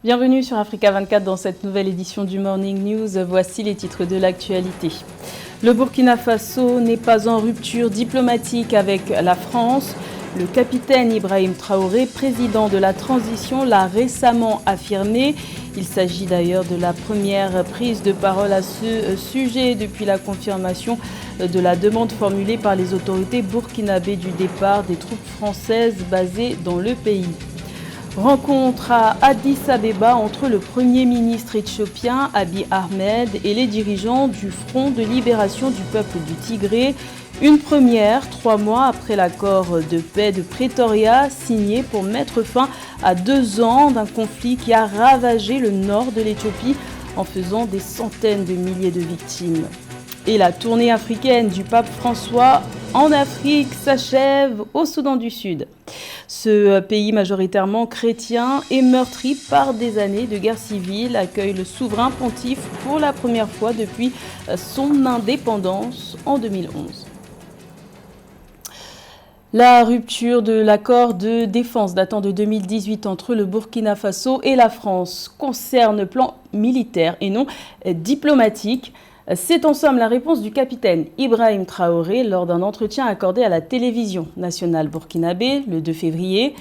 Bienvenue sur Africa 24 dans cette nouvelle édition du Morning News. Voici les titres de l'actualité. Le Burkina Faso n'est pas en rupture diplomatique avec la France. Le capitaine Ibrahim Traoré, président de la transition, l'a récemment affirmé. Il s'agit d'ailleurs de la première prise de parole à ce sujet depuis la confirmation de la demande formulée par les autorités burkinabées du départ des troupes françaises basées dans le pays. Rencontre à Addis Abeba entre le Premier ministre éthiopien Abiy Ahmed et les dirigeants du Front de libération du peuple du Tigré. Une première, 3 mois après l'accord de paix de Pretoria, signé pour mettre fin à 2 ans d'un conflit qui a ravagé le nord de l'Éthiopie en faisant des centaines de milliers de victimes. Et la tournée africaine du pape François en Afrique s'achève au Soudan du Sud. Ce pays majoritairement chrétien et meurtri par des années de guerre civile accueille le souverain pontife pour la première fois depuis son indépendance en 2011. La rupture de l'accord de défense datant de 2018 entre le Burkina Faso et la France concerne le plan militaire et non diplomatique. C'est en somme la réponse du capitaine Ibrahim Traoré lors d'un entretien accordé à la télévision nationale burkinabé le 2 février.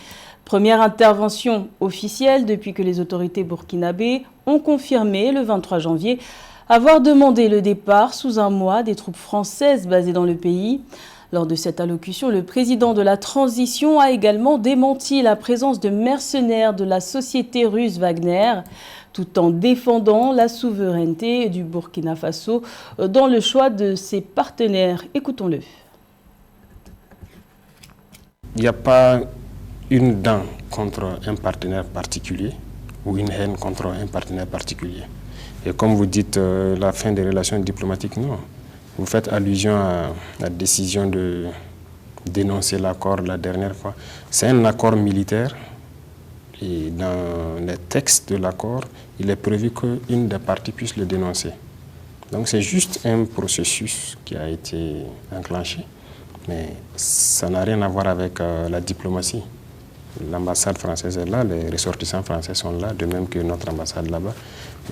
Première intervention officielle depuis que les autorités burkinabées ont confirmé le 23 janvier avoir demandé le départ sous un mois des troupes françaises basées dans le pays. Lors de cette allocution, le président de la transition a également démenti la présence de mercenaires de la société russe Wagner, tout en défendant la souveraineté du Burkina Faso dans le choix de ses partenaires. Écoutons-le. Il n'y a pas une dent contre un partenaire particulier ou une haine contre un partenaire particulier. Et comme vous dites, la fin des relations diplomatiques, non. Vous faites allusion à la décision de dénoncer l'accord la dernière fois. C'est un accord militaire et dans les textes de l'accord, il est prévu qu'une des parties puisse le dénoncer. Donc c'est juste un processus qui a été enclenché, mais ça n'a rien à voir avec la diplomatie. L'ambassade française est là, les ressortissants français sont là, de même que notre ambassade là-bas.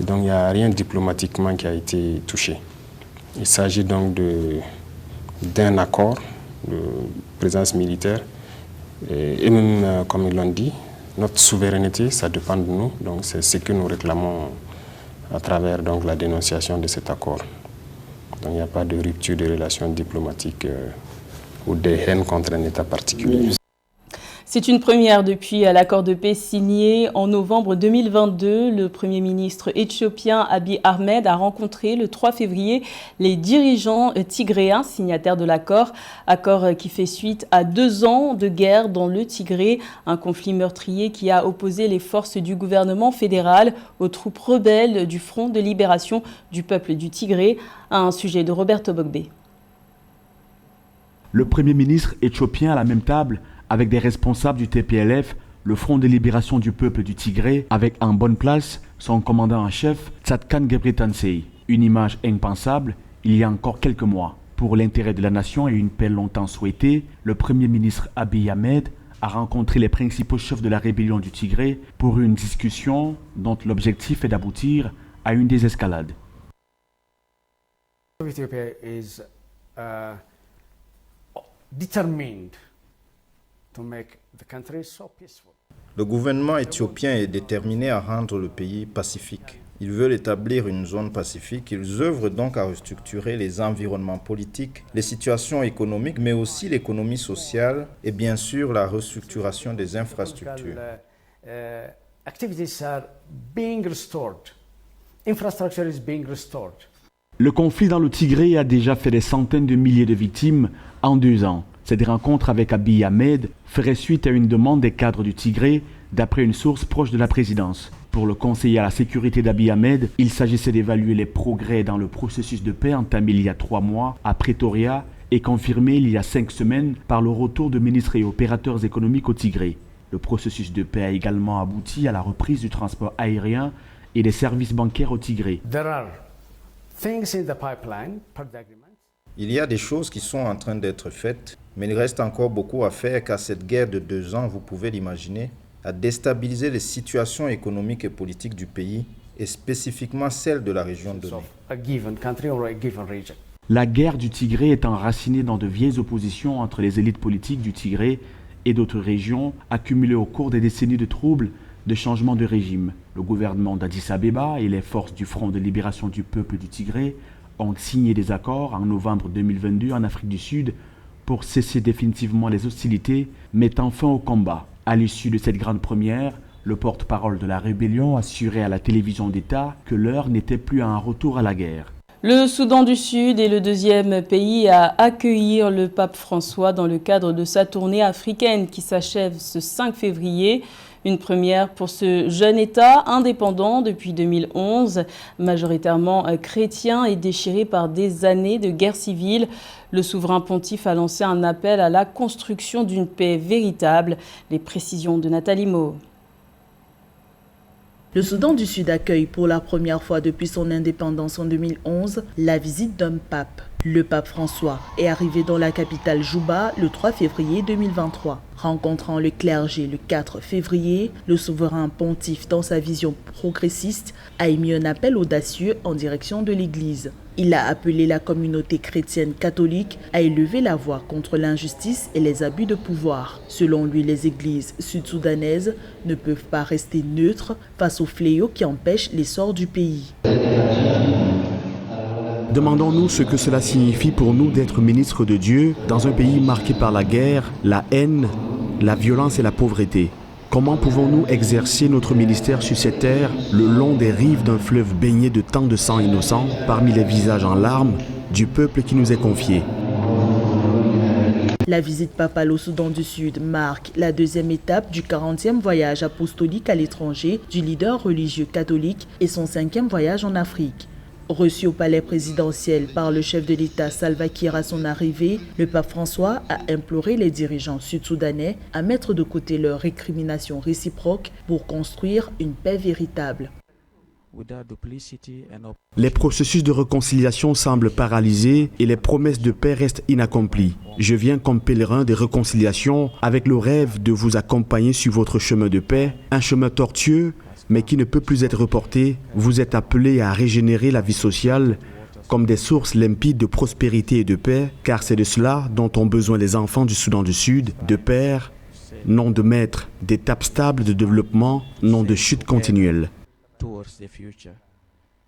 Et donc il n'y a rien diplomatiquement qui a été touché. Il s'agit donc d'un accord de présence militaire et même, comme ils l'ont dit, notre souveraineté, ça dépend de nous. Donc c'est ce que nous réclamons à travers donc, la dénonciation de cet accord. Donc il n'y a pas de rupture de relations diplomatiques ou de haine contre un État particulier. C'est une première depuis l'accord de paix signé en novembre 2022. Le Premier ministre éthiopien Abiy Ahmed a rencontré le 3 février les dirigeants tigréens signataires de l'accord. Accord qui fait suite à 2 ans de guerre dans le Tigré, un conflit meurtrier qui a opposé les forces du gouvernement fédéral aux troupes rebelles du Front de libération du peuple du Tigré. Un sujet de Roberto Bogbe. Le Premier ministre éthiopien à la même table avec des responsables du TPLF, le Front de libération du peuple du Tigré, avec en bonne place son commandant en chef, Tzadkan Gebretensei. Une image impensable il y a encore quelques mois. Pour l'intérêt de la nation et une paix longtemps souhaitée, le Premier ministre Abiy Ahmed a rencontré les principaux chefs de la rébellion du Tigré pour une discussion dont l'objectif est d'aboutir à une désescalade. Ethiopia is determined to make the country so peaceful. Le gouvernement éthiopien est déterminé à rendre le pays pacifique. Ils veulent établir une zone pacifique. Ils œuvrent donc à restructurer les environnements politiques, les situations économiques, mais aussi l'économie sociale et bien sûr la restructuration des infrastructures. Activities are being restored. Infrastructure is being restored. Le conflit dans le Tigré a déjà fait des centaines de milliers de victimes en 2 ans. Cette rencontre avec Abiy Ahmed ferait suite à une demande des cadres du Tigré, d'après une source proche de la présidence. Pour le conseiller à la sécurité d'Abiy Ahmed, il s'agissait d'évaluer les progrès dans le processus de paix entamé il y a 3 mois à Pretoria et confirmé il y a 5 semaines par le retour de ministres et opérateurs économiques au Tigré. Le processus de paix a également abouti à la reprise du transport aérien et des services bancaires au Tigré. There are things in the pipeline per the agreement. Il y a des choses qui sont en train d'être faites, mais il reste encore beaucoup à faire car cette guerre de 2 ans, vous pouvez l'imaginer, à déstabiliser les situations économiques et politiques du pays et spécifiquement celles de la région donnée. La guerre du Tigré est enracinée dans de vieilles oppositions entre les élites politiques du Tigré et d'autres régions accumulées au cours des décennies de troubles, de changements de régime. Le gouvernement d'Addis Abeba et les forces du Front de libération du peuple du Tigré ont signé des accords en novembre 2022 en Afrique du Sud pour cesser définitivement les hostilités, mettant fin au combat. À l'issue de cette grande première, le porte-parole de la rébellion assurait à la télévision d'État que l'heure n'était plus à un retour à la guerre. Le Soudan du Sud est le deuxième pays à accueillir le pape François dans le cadre de sa tournée africaine qui s'achève ce 5 février. Une première pour ce jeune État indépendant depuis 2011, majoritairement chrétien et déchiré par des années de guerre civile. Le souverain pontife a lancé un appel à la construction d'une paix véritable. Les précisions de Nathalie Mo. Le Soudan du Sud accueille pour la première fois depuis son indépendance en 2011 la visite d'un pape. Le pape François est arrivé dans la capitale Juba le 3 février 2023. Rencontrant le clergé le 4 février, le souverain pontife, dans sa vision progressiste, a émis un appel audacieux en direction de l'Église. Il a appelé la communauté chrétienne catholique à élever la voix contre l'injustice et les abus de pouvoir. Selon lui, les églises sud-soudanaises ne peuvent pas rester neutres face aux fléaux qui empêchent l'essor du pays. Demandons-nous ce que cela signifie pour nous d'être ministres de Dieu dans un pays marqué par la guerre, la haine, la violence et la pauvreté. Comment pouvons-nous exercer notre ministère sur cette terre le long des rives d'un fleuve baigné de tant de sang innocent parmi les visages en larmes du peuple qui nous est confié? La visite papale au Soudan du Sud marque la deuxième étape du 40e voyage apostolique à l'étranger du leader religieux catholique et son 5e voyage en Afrique. Reçu au palais présidentiel par le chef de l'État Salva Kiir à son arrivée, le pape François a imploré les dirigeants sud-soudanais à mettre de côté leurs récriminations réciproques pour construire une paix véritable. Les processus de réconciliation semblent paralysés et les promesses de paix restent inaccomplies. Je viens comme pèlerin de réconciliation avec le rêve de vous accompagner sur votre chemin de paix, un chemin tortueux mais qui ne peut plus être reporté. Vous êtes appelés à régénérer la vie sociale comme des sources limpides de prospérité et de paix, car c'est de cela dont ont besoin les enfants du Soudan du Sud, de pères, non de maîtres, d'étapes stables de développement, non de chute continuelle.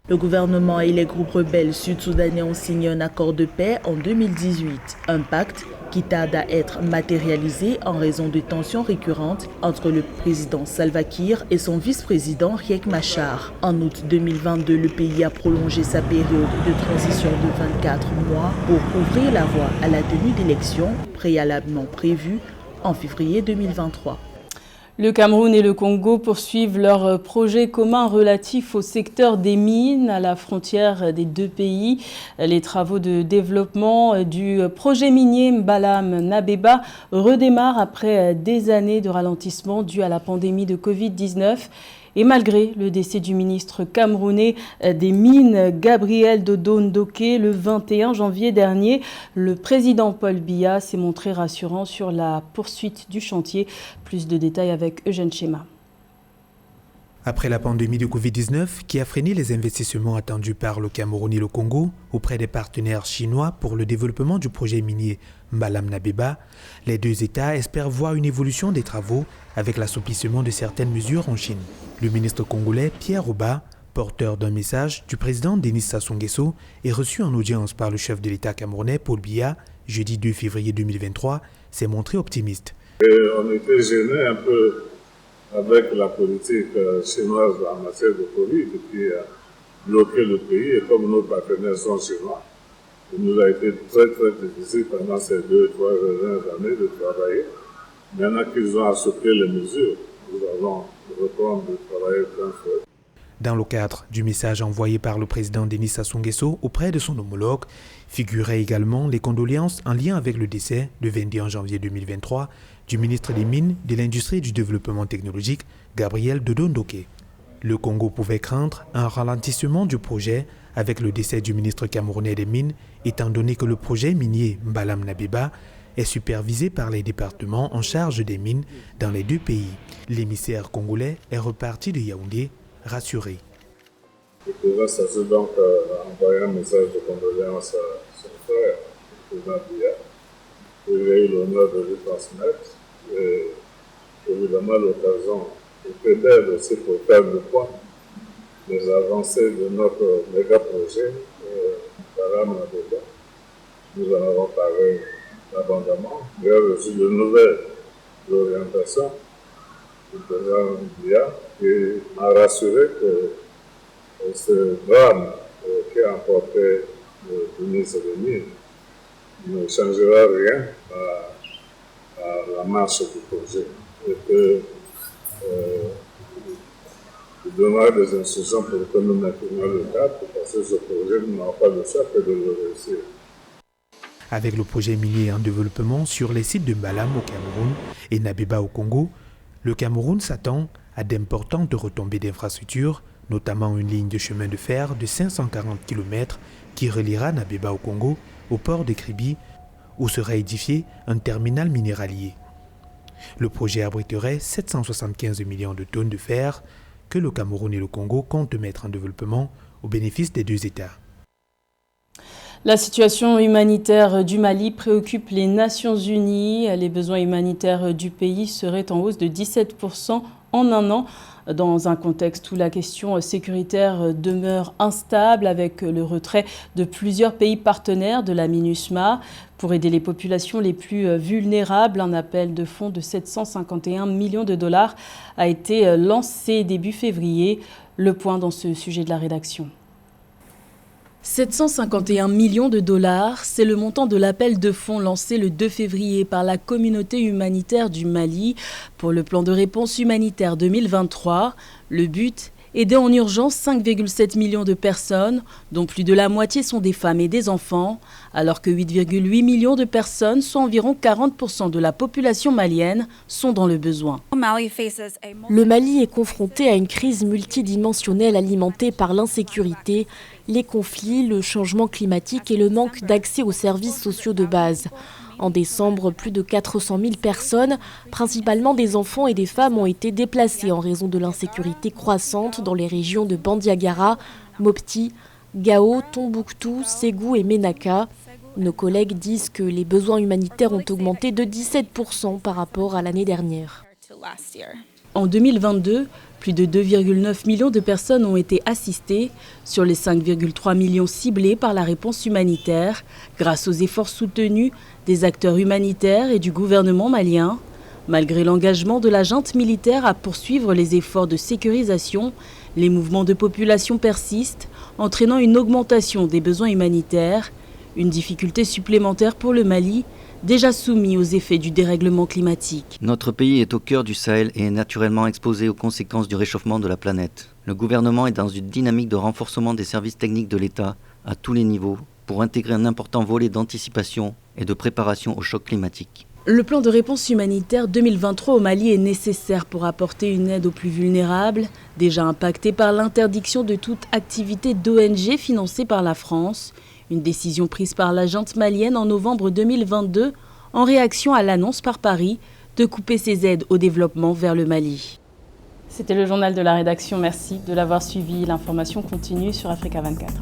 Le gouvernement et les groupes rebelles sud-soudanais ont signé un accord de paix en 2018, un pacte qui tarde à être matérialisé en raison de tensions récurrentes entre le président Salva Kiir et son vice-président Riek Machar. En août 2022, le pays a prolongé sa période de transition de 24 mois pour ouvrir la voie à la tenue d'élections préalablement prévues en février 2023. Le Cameroun et le Congo poursuivent leur projet commun relatif au secteur des mines à la frontière des deux pays. Les travaux de développement du projet minier Mbalam Nabeba redémarrent après des années de ralentissement dû à la pandémie de Covid-19. Et malgré le décès du ministre camerounais des Mines, Gabriel Dodo Ndoké, le 21 janvier dernier, le président Paul Biya s'est montré rassurant sur la poursuite du chantier. Plus de détails avec Eugène Chema. Après la pandémie de Covid-19 qui a freiné les investissements attendus par le Cameroun et le Congo auprès des partenaires chinois pour le développement du projet minier Mbalam Nabeba, les deux États espèrent voir une évolution des travaux avec l'assouplissement de certaines mesures en Chine. Le ministre congolais Pierre Oba, porteur d'un message du président Denis Sassou Nguesso, est reçu en audience par le chef de l'État camerounais Paul Biya, jeudi 2 février 2023, s'est montré optimiste. On était gêné un peu avec la politique chinoise en matière de Covid qui a bloqué le pays, et comme nos partenaires sont chinois, il nous a été très difficile pendant ces 2-3 dernières années de travailler. Maintenant qu'ils ont assoupli les mesures, nous allons reprendre de travailler plein feu. Dans le cadre du message envoyé par le président Denis Sassou Nguesso auprès de son homologue, figuraient également les condoléances en lien avec le décès, le 21 janvier 2023, du ministre des Mines, de l'Industrie et du Développement technologique, Gabriel Dodo Ndoké. Le Congo pouvait craindre un ralentissement du projet avec le décès du ministre camerounais des Mines, étant donné que le projet minier Mbalam Nabeba est supervisée par les départements en charge des mines dans les deux pays. L'émissaire congolais est reparti de Yaoundé, rassuré. Le président s'agit donc d'envoyer un message de condoléances à son frère, le président Biya. Il a eu l'honneur de lui transmettre. Et évidemment, l'occasion était belle aussi pour faire le point des avancées de notre méga projet, Mbalam Nabeba. Nous en avons parlé abondamment. J'ai reçu de nouvelles orientations du président Biya qui m'a rassuré que ce drame qui a emporté le ministre de Mines ne changera rien à la marche du projet et que il donnera des instructions pour que nous maintenions le cap parce que ce projet n'a pas le choix que de le réussir. Avec le projet minier en développement sur les sites de Mbalam au Cameroun et Nabeba au Congo, le Cameroun s'attend à d'importantes retombées d'infrastructures, notamment une ligne de chemin de fer de 540 km qui reliera Nabeba au Congo au port de Kribi, où sera édifié un terminal minéralier. Le projet abriterait 775 millions de tonnes de fer que le Cameroun et le Congo comptent mettre en développement au bénéfice des deux États. La situation humanitaire du Mali préoccupe les Nations Unies. Les besoins humanitaires du pays seraient en hausse de 17% en un an, dans un contexte où la question sécuritaire demeure instable avec le retrait de plusieurs pays partenaires de la MINUSMA. Pour aider les populations les plus vulnérables, un appel de fonds de 751 millions de dollars a été lancé début février. Le point dans ce sujet de la rédaction. 751 millions de dollars, c'est le montant de l'appel de fonds lancé le 2 février par la communauté humanitaire du Mali pour le plan de réponse humanitaire 2023. Le but, aider en urgence 5,7 millions de personnes, dont plus de la moitié sont des femmes et des enfants, alors que 8,8 millions de personnes, soit environ 40% de la population malienne, sont dans le besoin. Le Mali est confronté à une crise multidimensionnelle alimentée par l'insécurité, les conflits, le changement climatique et le manque d'accès aux services sociaux de base. En décembre, plus de 400 000 personnes, principalement des enfants et des femmes, ont été déplacées en raison de l'insécurité croissante dans les régions de Bandiagara, Mopti, Gao, Tombouctou, Ségou et Ménaka. Nos collègues disent que les besoins humanitaires ont augmenté de 17% par rapport à l'année dernière. En 2022, plus de 2,9 millions de personnes ont été assistées sur les 5,3 millions ciblés par la réponse humanitaire grâce aux efforts soutenus des acteurs humanitaires et du gouvernement malien. Malgré l'engagement de la junte militaire à poursuivre les efforts de sécurisation, les mouvements de population persistent, entraînant une augmentation des besoins humanitaires, une difficulté supplémentaire pour le Mali, déjà soumis aux effets du dérèglement climatique. Notre pays est au cœur du Sahel et est naturellement exposé aux conséquences du réchauffement de la planète. Le gouvernement est dans une dynamique de renforcement des services techniques de l'État à tous les niveaux pour intégrer un important volet d'anticipation et de préparation au choc climatique. Le plan de réponse humanitaire 2023 au Mali est nécessaire pour apporter une aide aux plus vulnérables, déjà impactés par l'interdiction de toute activité d'ONG financée par la France. Une décision prise par la junte malienne en novembre 2022 en réaction à l'annonce par Paris de couper ses aides au développement vers le Mali. C'était le journal de la rédaction. Merci de l'avoir suivi. L'information continue sur Africa 24.